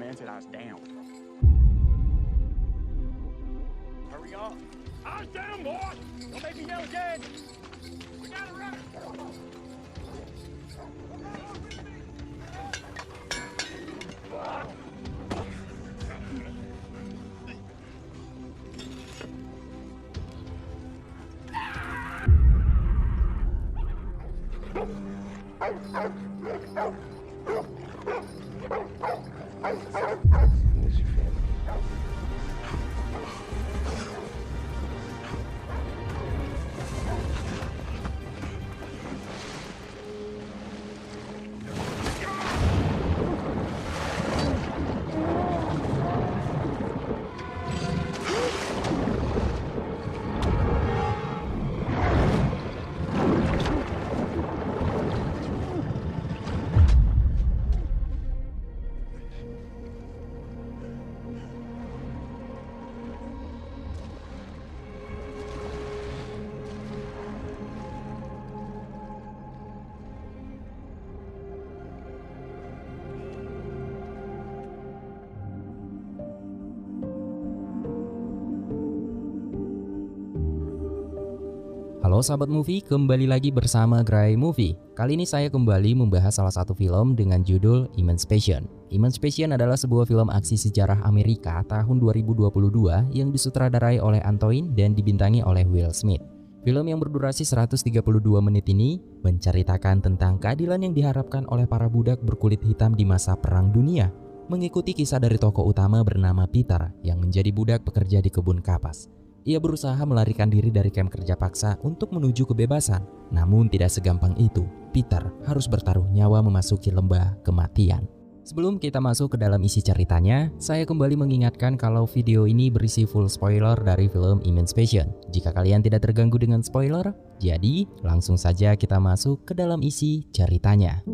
Man said I was down. Hurry up. I was down, boy. Don't make me yell again. We gotta run. Halo sahabat movie, kembali lagi bersama Gray Movie. Kali ini saya kembali membahas salah satu film dengan judul Emancipation. Emancipation adalah sebuah film aksi sejarah Amerika tahun 2022 yang disutradarai oleh Antoine dan dibintangi oleh Will Smith. Film yang berdurasi 132 menit ini menceritakan tentang keadilan yang diharapkan oleh para budak berkulit hitam di masa Perang Dunia, mengikuti kisah dari tokoh utama bernama Peter yang menjadi budak pekerja di kebun kapas. Ia berusaha melarikan diri dari kamp kerja paksa untuk menuju kebebasan. Namun tidak segampang itu. Peter harus bertaruh nyawa memasuki lembah kematian. Sebelum kita masuk ke dalam isi ceritanya, saya kembali mengingatkan kalau video ini berisi full spoiler dari film Emancipation. Jika kalian tidak terganggu dengan spoiler, jadi langsung saja kita masuk ke dalam isi ceritanya.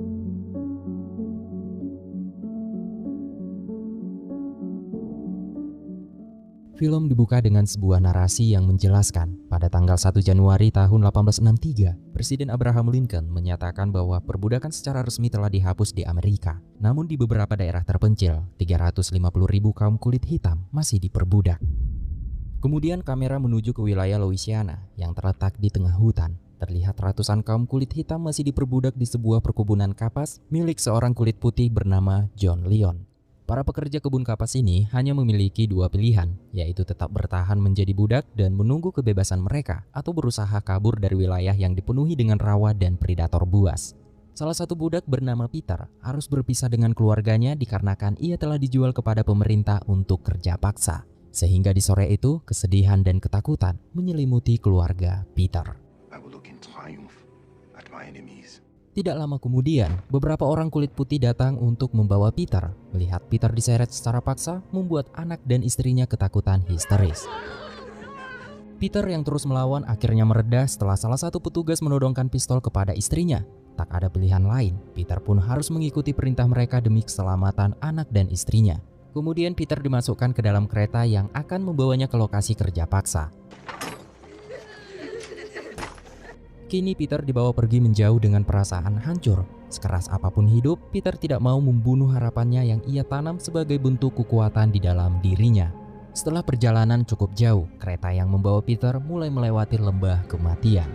Film dibuka dengan sebuah narasi yang menjelaskan pada tanggal 1 Januari tahun 1863, Presiden Abraham Lincoln menyatakan bahwa perbudakan secara resmi telah dihapus di Amerika. Namun di beberapa daerah terpencil, 350.000 kaum kulit hitam masih diperbudak. Kemudian kamera menuju ke wilayah Louisiana yang terletak di tengah hutan. Terlihat ratusan kaum kulit hitam masih diperbudak di sebuah perkebunan kapas milik seorang kulit putih bernama John Leon. Para pekerja kebun kapas ini hanya memiliki dua pilihan, yaitu tetap bertahan menjadi budak dan menunggu kebebasan mereka, atau berusaha kabur dari wilayah yang dipenuhi dengan rawa dan predator buas. Salah satu budak bernama Peter harus berpisah dengan keluarganya dikarenakan ia telah dijual kepada pemerintah untuk kerja paksa. Sehingga di sore itu, kesedihan dan ketakutan menyelimuti keluarga Peter. I will look in triumph at my enemies. Tidak lama kemudian, beberapa orang kulit putih datang untuk membawa Peter. Melihat Peter diseret secara paksa, membuat anak dan istrinya ketakutan histeris. Peter yang terus melawan akhirnya mereda setelah salah satu petugas menodongkan pistol kepada istrinya. Tak ada pilihan lain, Peter pun harus mengikuti perintah mereka demi keselamatan anak dan istrinya. Kemudian Peter dimasukkan ke dalam kereta yang akan membawanya ke lokasi kerja paksa. Kini Peter dibawa pergi menjauh dengan perasaan hancur. Sekeras apapun hidup, Peter tidak mau membunuh harapannya yang ia tanam sebagai bentuk kekuatan di dalam dirinya. Setelah perjalanan cukup jauh, kereta yang membawa Peter mulai melewati lembah kematian.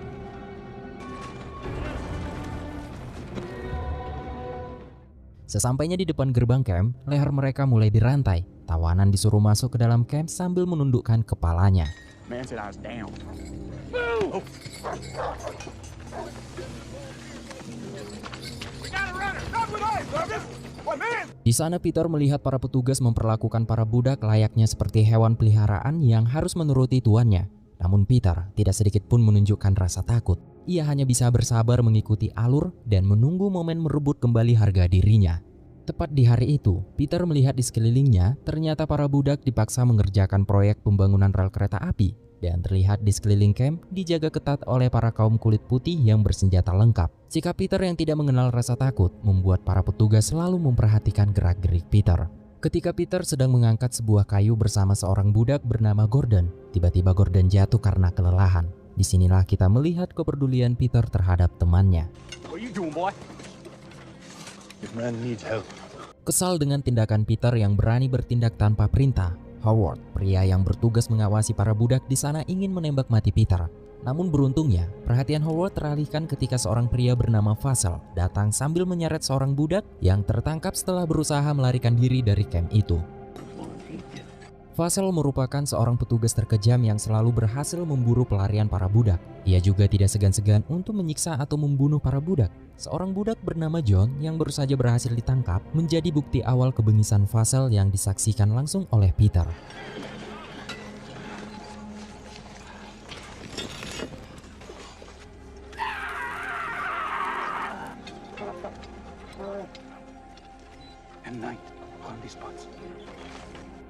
Sesampainya di depan gerbang camp, leher mereka mulai dirantai. Tawanan disuruh masuk ke dalam camp sambil menundukkan kepalanya. Man said I was down. Di sana Peter melihat para petugas memperlakukan para budak layaknya seperti hewan peliharaan yang harus menuruti tuannya. Namun Peter tidak sedikit pun menunjukkan rasa takut. Ia hanya bisa bersabar mengikuti alur dan menunggu momen merebut kembali harga dirinya. Tepat di hari itu, Peter melihat di sekelilingnya ternyata para budak dipaksa mengerjakan proyek pembangunan rel kereta api. Dan terlihat di sekeliling camp dijaga ketat oleh para kaum kulit putih yang bersenjata lengkap. Sikap Peter yang tidak mengenal rasa takut membuat para petugas selalu memperhatikan gerak-gerik Peter. Ketika Peter sedang mengangkat sebuah kayu bersama seorang budak bernama Gordon, tiba-tiba Gordon jatuh karena kelelahan. Disinilah kita melihat kepedulian Peter terhadap temannya. What are you doing, boy? This man needs help. Kesal dengan tindakan Peter yang berani bertindak tanpa perintah, Howard, pria yang bertugas mengawasi para budak di sana, ingin menembak mati Peter. Namun beruntungnya, perhatian Howard teralihkan ketika seorang pria bernama Vassal datang sambil menyeret seorang budak yang tertangkap setelah berusaha melarikan diri dari camp itu. Vassal merupakan seorang petugas terkejam yang selalu berhasil memburu pelarian para budak. Ia juga tidak segan-segan untuk menyiksa atau membunuh para budak. Seorang budak bernama John yang baru saja berhasil ditangkap menjadi bukti awal kebengisan Vassal yang disaksikan langsung oleh Peter.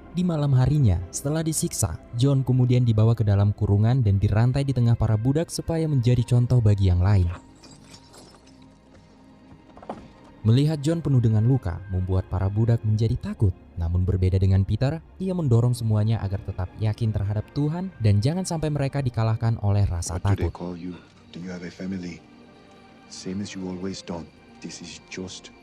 Di malam harinya, setelah disiksa, John kemudian dibawa ke dalam kurungan dan dirantai di tengah para budak supaya menjadi contoh bagi yang lain. Melihat John penuh dengan luka, membuat para budak menjadi takut. Namun berbeda dengan Peter, ia mendorong semuanya agar tetap yakin terhadap Tuhan dan jangan sampai mereka dikalahkan oleh rasa What do they takut. call you? Do you have a family? Same as you always done. This is just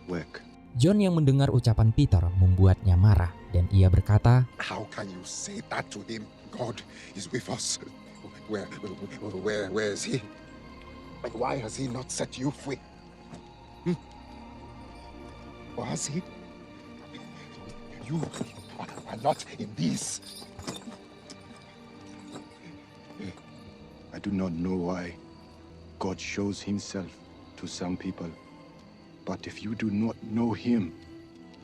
work. John yang mendengar ucapan Peter membuatnya marah dan ia berkata, How can you say that to him? God is with us. Where is he? Like, why has he not set you free? Or has he? You are not in this. I do not know why God shows himself to some people. But if you do not know him,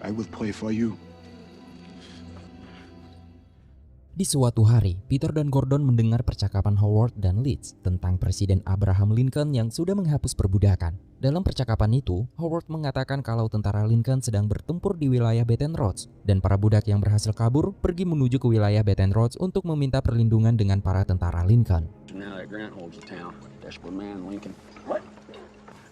I will pray for you. Di suatu hari, Peter dan Gordon mendengar percakapan Howard dan Leeds tentang Presiden Abraham Lincoln yang sudah menghapus perbudakan. Dalam percakapan itu, Howard mengatakan kalau tentara Lincoln sedang bertempur di wilayah Baton Rouge dan para budak yang berhasil kabur pergi menuju ke wilayah Baton Rouge untuk meminta perlindungan dengan para tentara Lincoln. Now that Grant holds the town. Desperate man, Lincoln.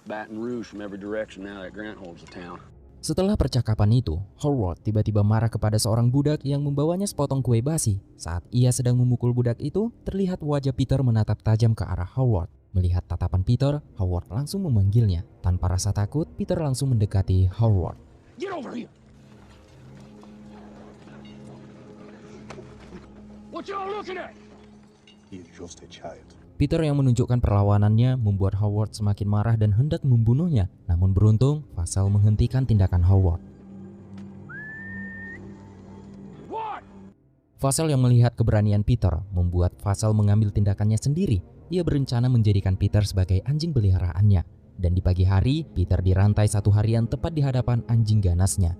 Baton Rouge from every direction now that Grant holds the town. Setelah percakapan itu, Howard tiba-tiba marah kepada seorang budak yang membawanya sepotong kue basi. Saat ia sedang memukul budak itu, terlihat wajah Peter menatap tajam ke arah Howard. Melihat tatapan Peter, Howard langsung memanggilnya. Tanpa rasa takut, Peter langsung mendekati Howard. Get over here! What y'all looking at? He is just a child. Peter yang menunjukkan perlawanannya membuat Howard semakin marah dan hendak membunuhnya. Namun beruntung, Vassal menghentikan tindakan Howard. What? Vassal yang melihat keberanian Peter membuat Vassal mengambil tindakannya sendiri. Ia berencana menjadikan Peter sebagai anjing peliharaannya. Dan di pagi hari, Peter dirantai satu harian tepat di hadapan anjing ganasnya.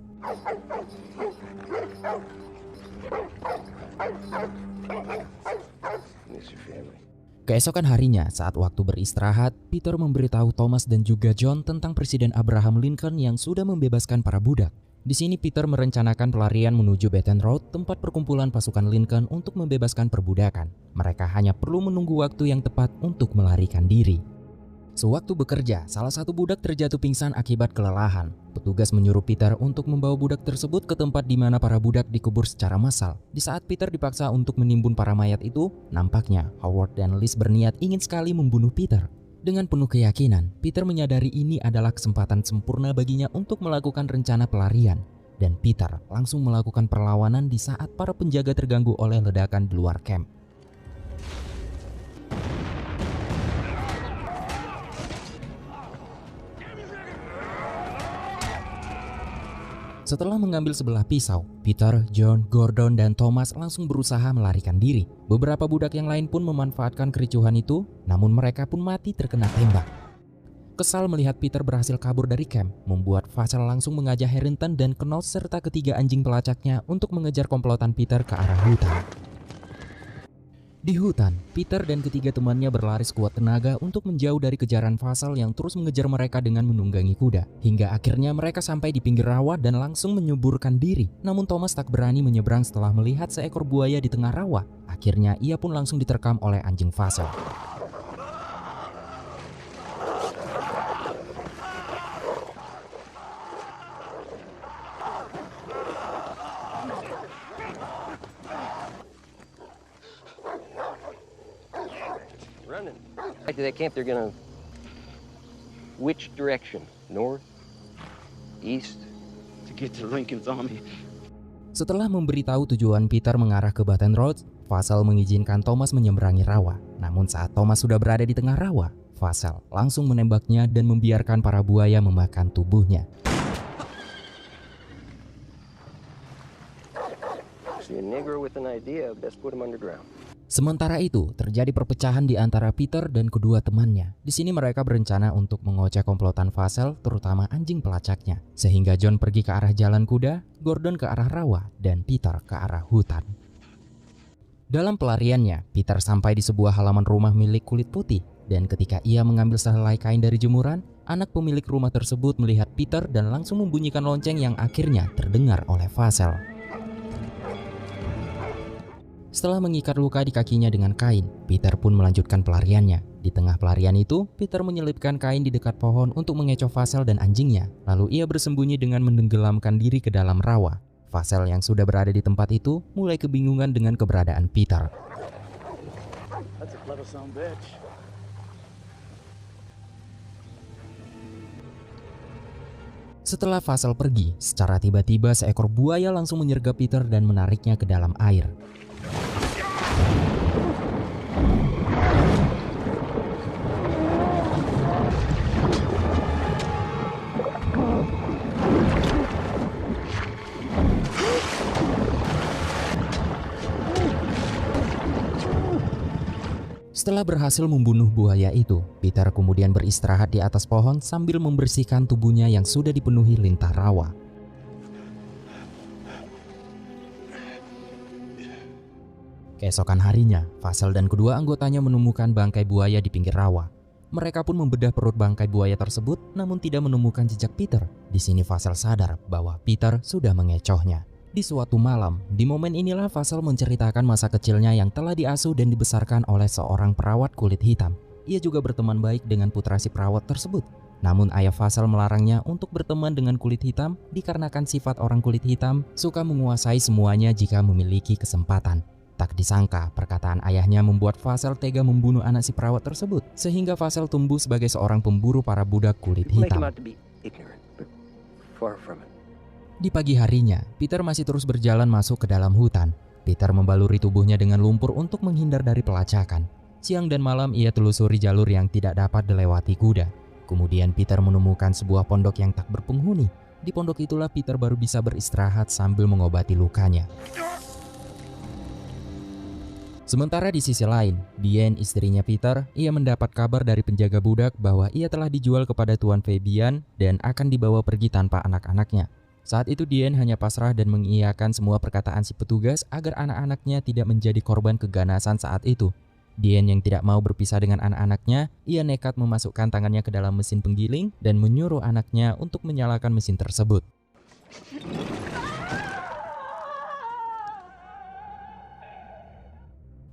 Keesokan harinya, saat waktu beristirahat, Peter memberitahu Thomas dan juga John tentang Presiden Abraham Lincoln yang sudah membebaskan para budak. Di sini Peter merencanakan pelarian menuju Baton Rouge, tempat perkumpulan pasukan Lincoln untuk membebaskan perbudakan. Mereka hanya perlu menunggu waktu yang tepat untuk melarikan diri. Sewaktu bekerja, salah satu budak terjatuh pingsan akibat kelelahan. Petugas menyuruh Peter untuk membawa budak tersebut ke tempat di mana para budak dikubur secara massal. Di saat Peter dipaksa untuk menimbun para mayat itu, nampaknya Howard dan Liz berniat ingin sekali membunuh Peter. Dengan penuh keyakinan, Peter menyadari ini adalah kesempatan sempurna baginya untuk melakukan rencana pelarian. Dan Peter langsung melakukan perlawanan di saat para penjaga terganggu oleh ledakan di luar camp. Setelah mengambil sebelah pisau, Peter, John, Gordon, dan Thomas langsung berusaha melarikan diri. Beberapa budak yang lain pun memanfaatkan kericuhan itu, namun mereka pun mati terkena tembak. Kesal melihat Peter berhasil kabur dari camp, membuat Vassal langsung mengajak Harrington dan Knowles serta ketiga anjing pelacaknya untuk mengejar komplotan Peter ke arah hutan. Di hutan, Peter dan ketiga temannya berlari sekuat tenaga untuk menjauh dari kejaran Vassal yang terus mengejar mereka dengan menunggangi kuda. Hingga akhirnya mereka sampai di pinggir rawa dan langsung menyuburkan diri. Namun Thomas tak berani menyeberang setelah melihat seekor buaya di tengah rawa. Akhirnya ia pun langsung diterkam oleh anjing Vassal. Back to that camp, they're gonna... Which direction? North? East? to get to Lincoln's army. Setelah memberitahu tujuan Peter mengarah ke Baton Rouge, Vassal mengizinkan Thomas menyeberangi rawa. Namun saat Thomas sudah berada di tengah rawa, Vassal langsung menembaknya dan membiarkan para buaya memakan tubuhnya. See a nigger with an idea, best put him underground. Sementara itu, terjadi perpecahan di antara Peter dan kedua temannya. Di sini mereka berencana untuk mengoceh komplotan Vassal, terutama anjing pelacaknya. Sehingga John pergi ke arah jalan kuda, Gordon ke arah rawa, dan Peter ke arah hutan. Dalam pelariannya, Peter sampai di sebuah halaman rumah milik kulit putih. Dan ketika ia mengambil sehelai kain dari jemuran, anak pemilik rumah tersebut melihat Peter dan langsung membunyikan lonceng yang akhirnya terdengar oleh Vassal. Setelah mengikat luka di kakinya dengan kain, Peter pun melanjutkan pelariannya. Di tengah pelarian itu, Peter menyelipkan kain di dekat pohon untuk mengecoh Vassal dan anjingnya. Lalu ia bersembunyi dengan menenggelamkan diri ke dalam rawa. Vassal yang sudah berada di tempat itu mulai kebingungan dengan keberadaan Peter. That's a clever son of a bitch. Setelah Vassal pergi, secara tiba-tiba seekor buaya langsung menyergap Peter dan menariknya ke dalam air. Setelah berhasil membunuh buaya itu, Peter kemudian beristirahat di atas pohon sambil membersihkan tubuhnya yang sudah dipenuhi lintah rawa. Keesokan harinya, Vassal dan kedua anggotanya menemukan bangkai buaya di pinggir rawa. Mereka pun membedah perut bangkai buaya tersebut, namun tidak menemukan jejak Peter. Di sini Vassal sadar bahwa Peter sudah mengecohnya. Di suatu malam, di momen inilah Vassal menceritakan masa kecilnya yang telah diasuh dan dibesarkan oleh seorang perawat kulit hitam. Ia juga berteman baik dengan putra si perawat tersebut. Namun ayah Vassal melarangnya untuk berteman dengan kulit hitam dikarenakan sifat orang kulit hitam suka menguasai semuanya jika memiliki kesempatan. Tak disangka, perkataan ayahnya membuat Vassal tega membunuh anak si perawat tersebut, sehingga Vassal tumbuh sebagai seorang pemburu para budak kulit hitam. Di pagi harinya, Peter masih terus berjalan masuk ke dalam hutan. Peter membaluri tubuhnya dengan lumpur untuk menghindar dari pelacakan. Siang dan malam ia telusuri jalur yang tidak dapat dilewati kuda. Kemudian Peter menemukan sebuah pondok yang tak berpenghuni. Di pondok itulah Peter baru bisa beristirahat sambil mengobati lukanya. Sementara di sisi lain, Diane, istrinya Peter, ia mendapat kabar dari penjaga budak bahwa ia telah dijual kepada Tuan Fabian dan akan dibawa pergi tanpa anak-anaknya. Saat itu Diane hanya pasrah dan mengiyakan semua perkataan si petugas agar anak-anaknya tidak menjadi korban keganasan saat itu. Diane yang tidak mau berpisah dengan anak-anaknya, ia nekat memasukkan tangannya ke dalam mesin penggiling dan menyuruh anaknya untuk menyalakan mesin tersebut.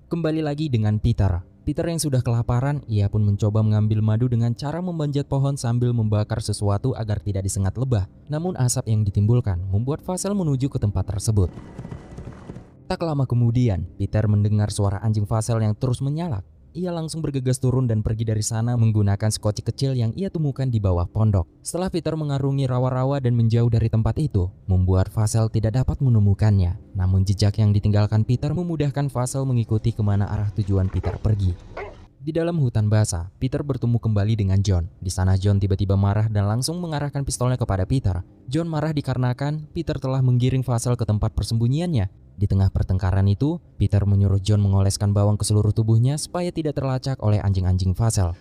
Kembali lagi dengan Peter. Peter yang sudah kelaparan, ia pun mencoba mengambil madu dengan cara memanjat pohon sambil membakar sesuatu agar tidak disengat lebah. Namun asap yang ditimbulkan membuat Vassal menuju ke tempat tersebut. Tak lama kemudian, Peter mendengar suara anjing Vassal yang terus menyalak. Ia langsung bergegas turun dan pergi dari sana menggunakan skoci kecil yang ia temukan di bawah pondok. Setelah Peter mengarungi rawa-rawa dan menjauh dari tempat itu, membuat Vassal tidak dapat menemukannya. Namun jejak yang ditinggalkan Peter memudahkan Vassal mengikuti kemana arah tujuan Peter pergi. Di dalam hutan basah, Peter bertemu kembali dengan John. Di sana John tiba-tiba marah dan langsung mengarahkan pistolnya kepada Peter. John marah dikarenakan Peter telah menggiring Vassal ke tempat persembunyiannya. Di tengah pertengkaran itu, Peter menyuruh John mengoleskan bawang ke seluruh tubuhnya supaya tidak terlacak oleh anjing-anjing Vassal.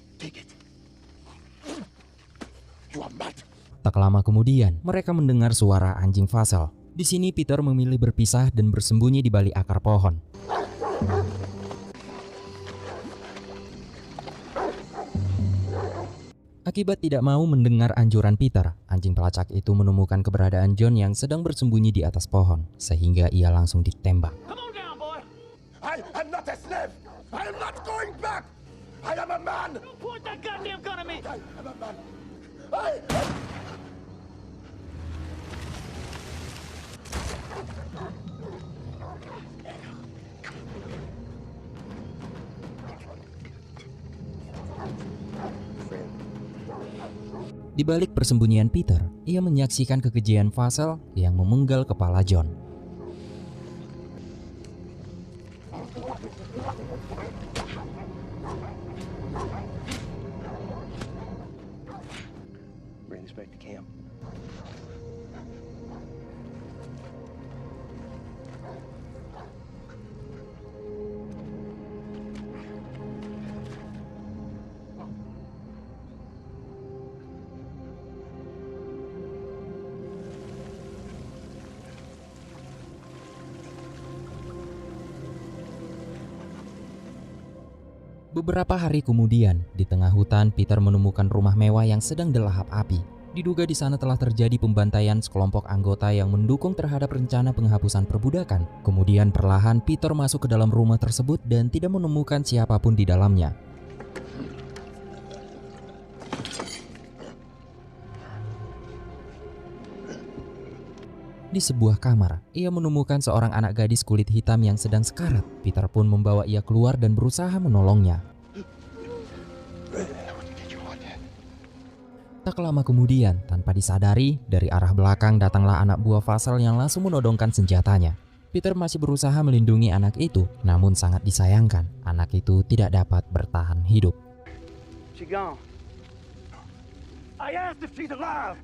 Tak lama kemudian, mereka mendengar suara anjing Vassal. Di sini Peter memilih berpisah dan bersembunyi di balik akar pohon. Akibat tidak mau mendengar anjuran Peter, anjing pelacak itu menemukan keberadaan John yang sedang bersembunyi di atas pohon, sehingga ia langsung ditembak. Come on down, boy. I am not a slave. I am not going back. I am a man. Don't point that goddamn gun at me. I am a man. Di balik persembunyian Peter, ia menyaksikan kekejian Vassal yang memenggal kepala John. Bring this back to camp. Beberapa hari kemudian, di tengah hutan, Peter menemukan rumah mewah yang sedang dilahap api. Diduga di sana telah terjadi pembantaian sekelompok anggota yang mendukung terhadap rencana penghapusan perbudakan. Kemudian perlahan Peter masuk ke dalam rumah tersebut dan tidak menemukan siapapun di dalamnya. Di sebuah kamar, ia menemukan seorang anak gadis kulit hitam yang sedang sekarat. Peter pun membawa ia keluar dan berusaha menolongnya. Tak lama kemudian, tanpa disadari, dari arah belakang datanglah anak buah Vassal yang langsung menodongkan senjatanya. Peter masih berusaha melindungi anak itu, namun sangat disayangkan, anak itu tidak dapat bertahan hidup. She gone. I asked if she's alive.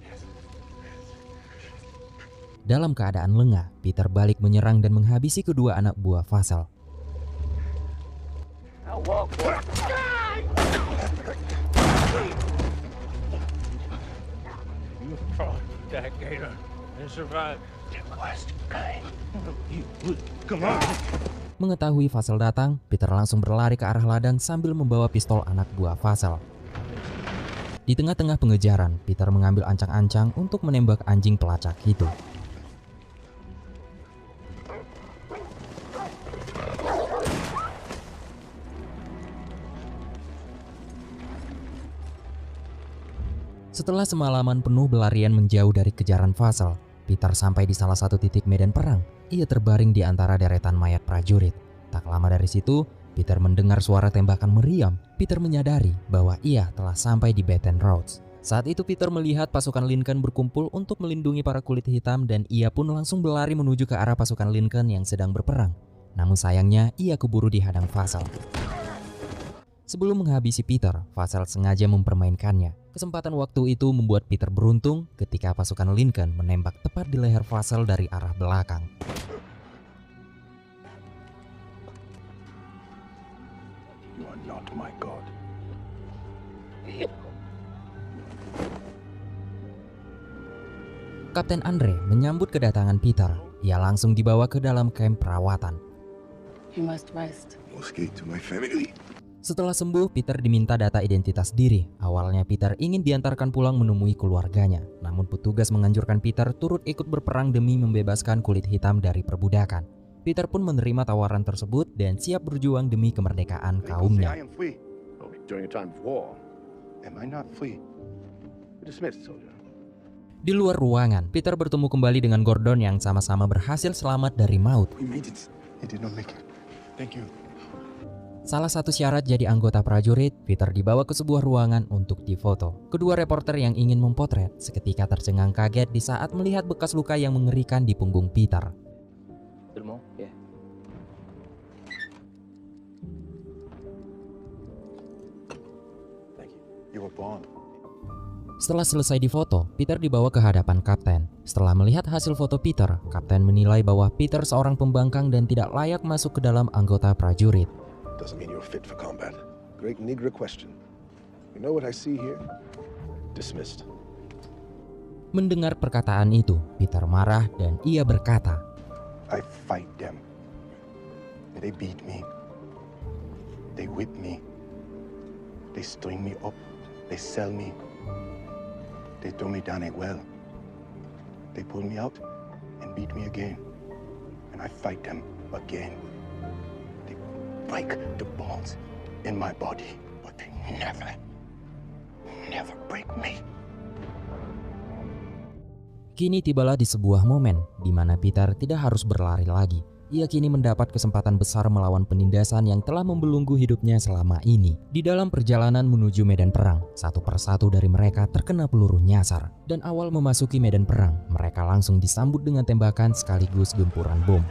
Dalam keadaan lengah, Peter balik menyerang dan menghabisi kedua anak buah Vassal. Now walk, boy. You fought that gator and survived. The worst kind. Come on. Mengetahui Vassal datang, Peter langsung berlari ke arah ladang sambil membawa pistol anak buah Vassal. Di tengah-tengah pengejaran, Peter mengambil ancang-ancang untuk menembak anjing pelacak itu. Setelah semalaman penuh berlarian menjauh dari kejaran Vassal, Peter sampai di salah satu titik medan perang. Ia terbaring di antara deretan mayat prajurit. Tak lama dari situ, Peter mendengar suara tembakan meriam. Peter menyadari bahwa ia telah sampai di Baton Rouge. Saat itu Peter melihat pasukan Lincoln berkumpul untuk melindungi para kulit hitam dan ia pun langsung berlari menuju ke arah pasukan Lincoln yang sedang berperang. Namun sayangnya, ia keburu dihadang Vassal. Sebelum menghabisi Peter, Vassal sengaja mempermainkannya. Kesempatan waktu itu membuat Peter beruntung ketika pasukan Lincoln menembak tepat di leher Vassal dari arah belakang. You are not my God. Kapten Andre menyambut kedatangan Peter. Ia langsung dibawa ke dalam kamp perawatan. You must rest. Mosque to my family. Setelah sembuh, Peter diminta data identitas diri. Awalnya Peter ingin diantarkan pulang menemui keluarganya. Namun petugas menganjurkan Peter turut ikut berperang demi membebaskan kulit hitam dari perbudakan. Peter pun menerima tawaran tersebut dan siap berjuang demi kemerdekaan I kaumnya. am free. Oh, during a time of war. Am I not free? Dismissed, soldier. Di luar ruangan, Peter bertemu kembali dengan Gordon yang sama-sama berhasil selamat dari maut. We made it. He did not make it. Thank you. Salah satu syarat jadi anggota prajurit, Peter dibawa ke sebuah ruangan untuk difoto. Kedua reporter yang ingin mempotret seketika tercengang kaget di saat melihat bekas luka yang mengerikan di punggung Peter. Yeah. Thank you. You were born. Setelah selesai difoto, Peter dibawa ke hadapan Kapten. Setelah melihat hasil foto Peter, Kapten menilai bahwa Peter seorang pembangkang dan tidak layak masuk ke dalam anggota prajurit. Doesn't mean you're fit for combat. Great Negro question. You know what I see here? Dismissed. Mendengar perkataan itu, Peter marah dan ia berkata, I fight them. They beat me. They whip me. They string me up. They sell me. They throw me down a well. They pull me out and beat me again. And I fight them again. They break the bones in my body, but they never break me. Kini tibalah di sebuah momen di mana Peter tidak harus berlari lagi. Ia kini mendapat kesempatan besar melawan penindasan yang telah membelenggu hidupnya selama ini. Di dalam perjalanan menuju medan perang, satu persatu dari mereka terkena peluru nyasar. Dan awal memasuki medan perang, mereka langsung disambut dengan tembakan sekaligus gempuran bom.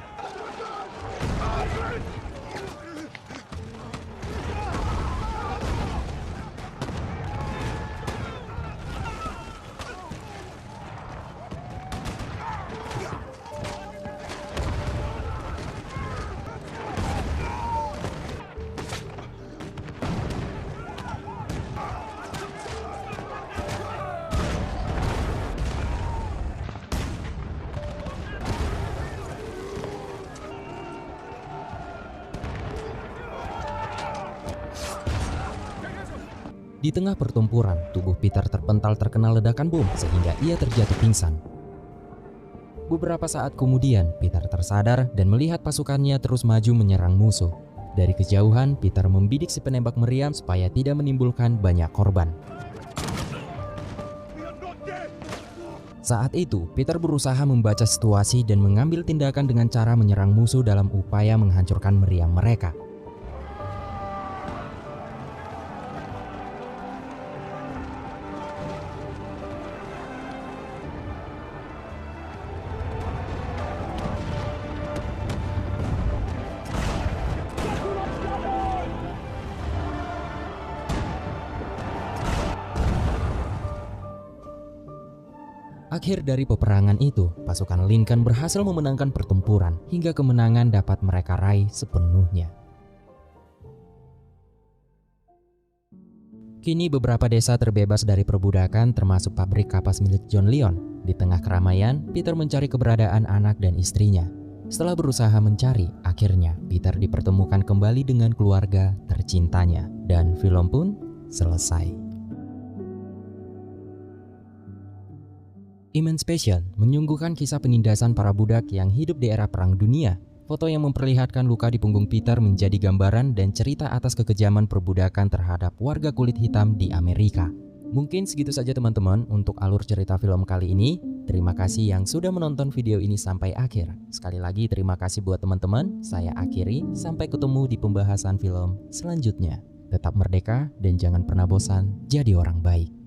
Di tengah pertempuran, tubuh Peter terpental terkena ledakan bom sehingga ia terjatuh pingsan. Beberapa saat kemudian, Peter tersadar dan melihat pasukannya terus maju menyerang musuh. Dari kejauhan, Peter membidik si penembak meriam supaya tidak menimbulkan banyak korban. Saat itu, Peter berusaha membaca situasi dan mengambil tindakan dengan cara menyerang musuh dalam upaya menghancurkan meriam mereka. Akhir dari peperangan itu, pasukan Lincoln berhasil memenangkan pertempuran hingga kemenangan dapat mereka raih sepenuhnya. Kini beberapa desa terbebas dari perbudakan termasuk pabrik kapas milik John Leon. Di tengah keramaian, Peter mencari keberadaan anak dan istrinya. Setelah berusaha mencari, akhirnya Peter dipertemukan kembali dengan keluarga tercintanya. Dan film pun selesai. Emancipation menyuguhkan kisah penindasan para budak yang hidup di era Perang Dunia. Foto yang memperlihatkan luka di punggung Peter menjadi gambaran dan cerita atas kekejaman perbudakan terhadap warga kulit hitam di Amerika. Mungkin segitu saja teman-teman untuk alur cerita film kali ini. Terima kasih yang sudah menonton video ini sampai akhir. Sekali lagi terima kasih buat teman-teman. Saya akhiri, sampai ketemu di pembahasan film selanjutnya. Tetap merdeka dan jangan pernah bosan jadi orang baik.